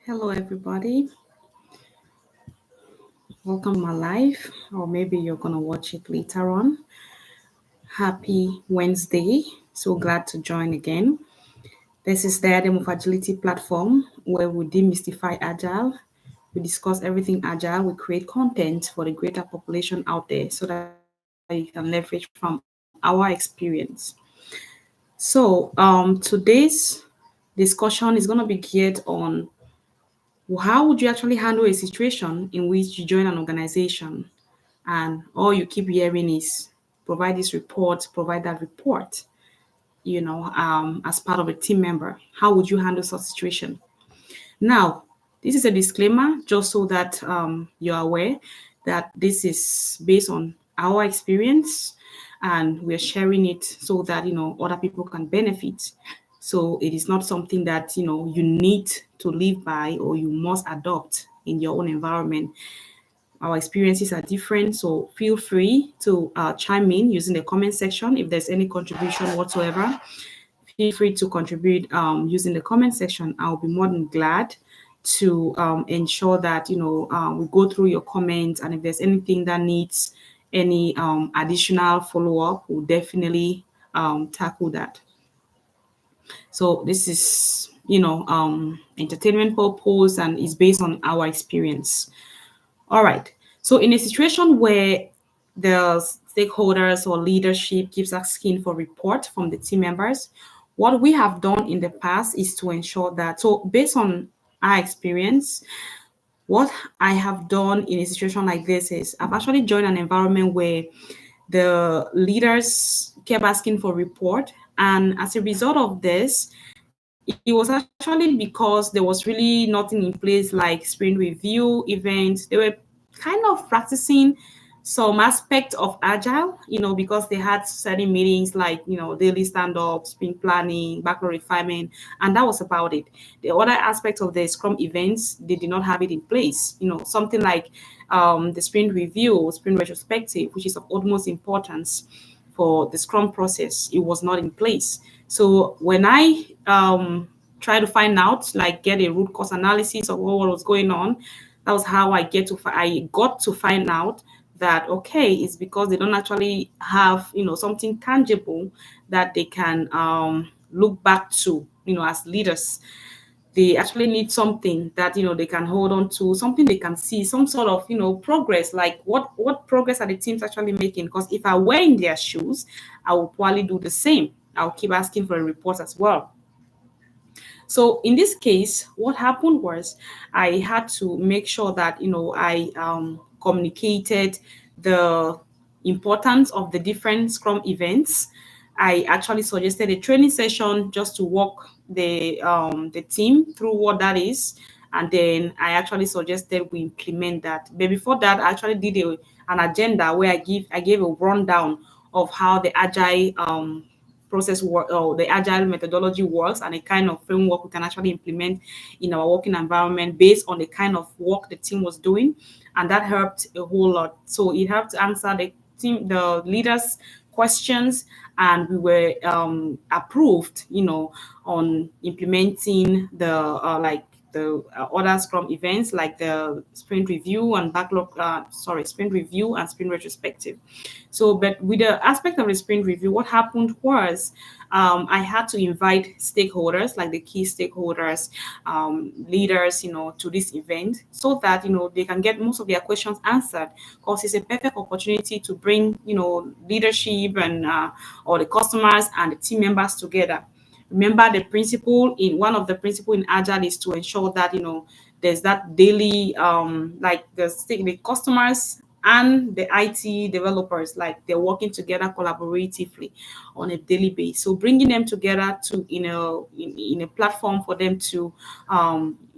Hello, everybody. Welcome to my live, or maybe you're gonna watch it later on. Happy Wednesday. So glad to join again. This is the Adam of Agility platform where we demystify Agile. We discuss everything Agile. We create content for the greater population out there so that you can leverage from our experience. Today's discussion is going to be geared on how would you actually handle a situation in which you join an organization and all you keep hearing is provide this report, provide that report, as part of a team member? How would you handle such situation? Now, this is a disclaimer just so that you're aware that this is based on our experience and we're sharing it so that, other people can benefit. So it is not something that, you need to live by or you must adopt in your own environment. Our experiences are different, so feel free to chime in using the comment section if there's any contribution whatsoever. Feel free to contribute using the comment section. I'll be more than glad to ensure that we go through your comments, and if there's anything that needs any additional follow-up, we'll definitely tackle that. So this is entertainment purpose and is based on our experience. All right. So in a situation where the stakeholders or leadership keeps asking for report from the team members, what we have done in the past is to ensure that, so based on our experience, what I have done in a situation like this is I've actually joined an environment where the leaders kept asking for report. And as a result of this, it was actually because there was really nothing in place like sprint review events. They were kind of practicing some aspect of agile, because they had certain meetings like, daily stand-up, sprint planning, backlog refinement, and that was about it. The other aspect of the scrum events, they did not have it in place. Something like the sprint review, sprint retrospective, which is of utmost importance for the scrum process, it was not in place. So when I try to find out, like get a root cause analysis of what was going on, that was how I got to find out that okay, it's because they don't actually have something tangible that they can look back to, as leaders. They actually need something that they can hold on to, something they can see, some sort of progress, like what progress are the teams actually making? Because if I were in their shoes, I will probably do the same. I'll keep asking for a report as well. So in this case, what happened was I had to make sure that I communicated the importance of the different Scrum events. I actually suggested a training session just to walk the team through what that is, and then I actually suggested we implement that. But before that, I actually did an agenda where I gave a rundown of how the agile process work or the agile methodology works, and a kind of framework we can actually implement in our working environment based on the kind of work the team was doing. And that helped a whole lot. So it helped to answer the leaders questions, and we were approved on implementing the the other Scrum events like the sprint review and sprint review and sprint retrospective. So, but with the aspect of the sprint review, what happened was I had to invite stakeholders, like the key stakeholders, leaders, to this event so that, they can get most of their questions answered, because it's a perfect opportunity to bring, leadership and or the customers and the team members together. Remember, the principle in one of the principle in agile is to ensure that there's that daily like the customers and the IT developers, like they're working together collaboratively on a daily basis. So bringing them together to in a platform for them to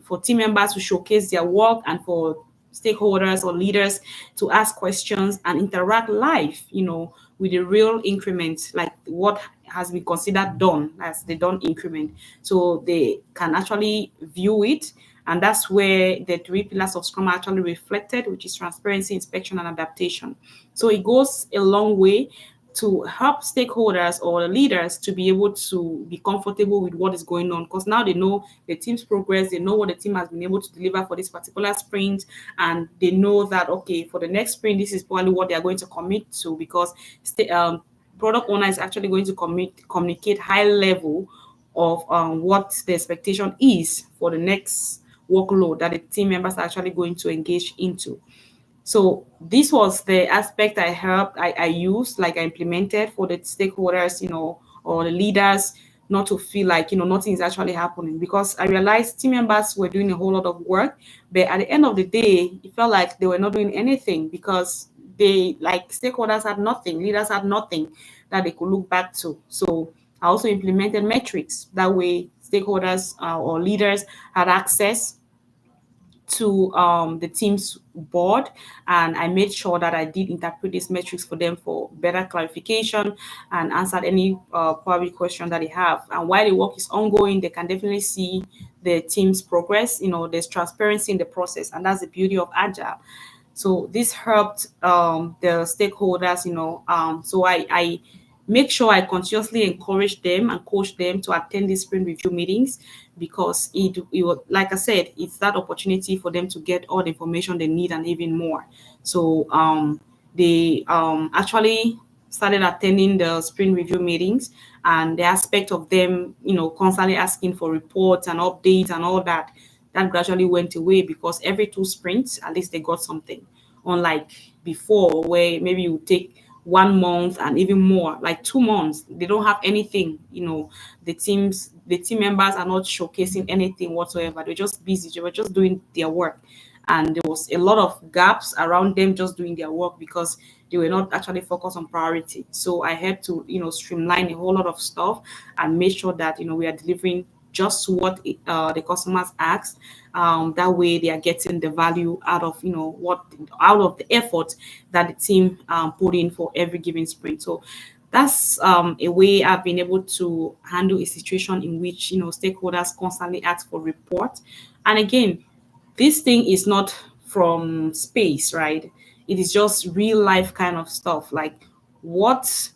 for team members to showcase their work, and for stakeholders or leaders to ask questions and interact live, with the real increment, like what has been considered done as the done increment. So they can actually view it. And that's where the three pillars of Scrum are actually reflected, which is transparency, inspection, and adaptation. So it goes a long way to help stakeholders or the leaders to be able to be comfortable with what is going on, because now they know the team's progress, they know what the team has been able to deliver for this particular sprint, and they know that okay, for the next sprint, this is probably what they are going to commit to, because product owner is actually going to communicate high level of what the expectation is for the next workload that the team members are actually going to engage into. So this was the aspect I used, like I implemented for the stakeholders, or the leaders, not to feel like, nothing is actually happening, because I realized team members were doing a whole lot of work, but at the end of the day, it felt like they were not doing anything, because they, like, stakeholders had nothing, leaders had nothing that they could look back to. So I also implemented metrics. That way, stakeholders or leaders had access to the team's board, and I made sure that I did interpret these metrics for them for better clarification, and answered any probably question that they have. And while the work is ongoing, they can definitely see the team's progress. There's transparency in the process, and that's the beauty of Agile. So this helped the stakeholders, so I make sure I continuously encourage them and coach them to attend these sprint review meetings, because it will, like I said, it's that opportunity for them to get all the information they need and even more. So they actually started attending the sprint review meetings, and the aspect of them, constantly asking for reports and updates and all that gradually went away, because every two sprints, at least they got something. Unlike before, where maybe you take 1 month and even more, like 2 months, they don't have anything. The team members are not showcasing anything whatsoever. They're just busy. They were just doing their work. And there was a lot of gaps around them just doing their work, because they were not actually focused on priority. So I had to, streamline a whole lot of stuff and make sure that, we are delivering just what the customers asked. That way, they are getting the value out of out of the effort that the team put in for every given sprint. So that's a way I've been able to handle a situation in which stakeholders constantly ask for report. And again, this thing is not from space, right? It is just real life kind of stuff. Like, what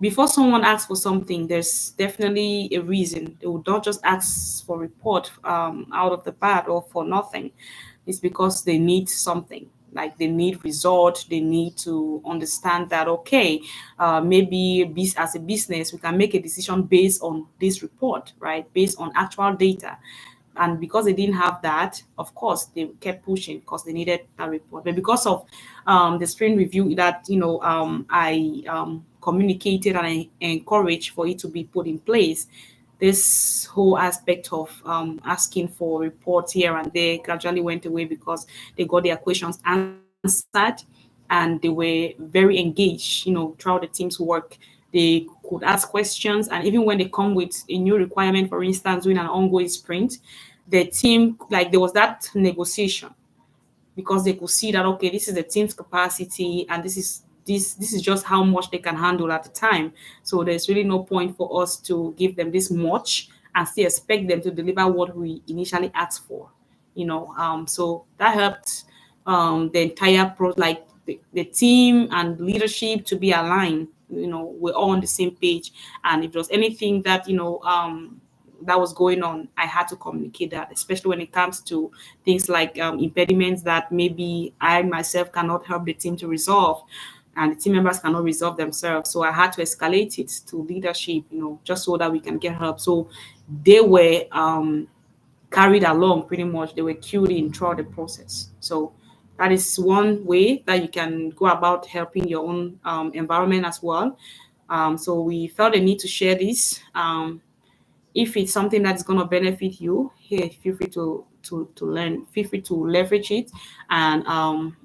before someone asks for something, there's definitely a reason. They would not just ask for report out of the bat or for nothing. It's because they need something. Like, they need result. They need to understand that, okay, maybe as a business, we can make a decision based on this report, right? Based on actual data. And because they didn't have that, of course, they kept pushing because they needed that report. But because of the sprint review that I communicated and I encouraged for it to be put in place, this whole aspect of asking for reports here and there gradually went away, because they got their questions answered, and they were very engaged, throughout the team's work. They could ask questions, and even when they come with a new requirement, for instance, doing an ongoing sprint, the team, like, there was that negotiation, because they could see that, okay, this is the team's capacity, and this is just how much they can handle at the time. So there's really no point for us to give them this much and still expect them to deliver what we initially asked for. So that helped the entire like the team and leadership to be aligned. We're all on the same page, and if there was anything that that was going on, I had to communicate that, especially when it comes to things like impediments that maybe I myself cannot help the team to resolve, and the team members cannot resolve themselves. So I had to escalate it to leadership, just so that we can get help. So they were carried along pretty much. They were cued in throughout the process. So that is one way that you can go about helping your own environment as well. So we felt the need to share this. If it's something that's going to benefit you, here, feel free to learn, feel free to leverage it, and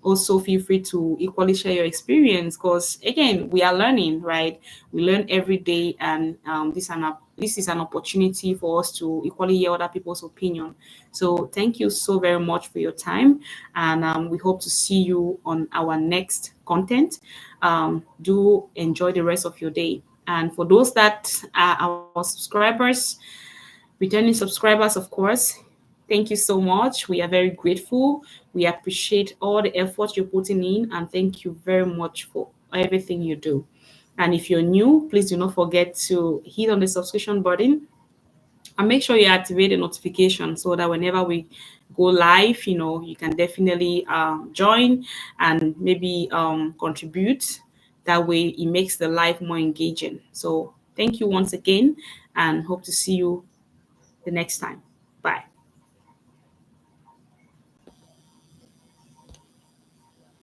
also feel free to equally share your experience, because again, we are learning, right? We learn every day, and this is an opportunity for us to equally hear other people's opinion. So thank you so very much for your time, and we hope to see you on our next content. Do enjoy the rest of your day. And for those that are our subscribers, returning subscribers, of course, thank you so much. We are very grateful. We appreciate all the effort you're putting in, and thank you very much for everything you do. And if you're new, please do not forget to hit on the subscription button and make sure you activate the notification so that whenever we go live, you can definitely join and maybe contribute. That way it makes the live more engaging. So thank you once again and hope to see you the next time.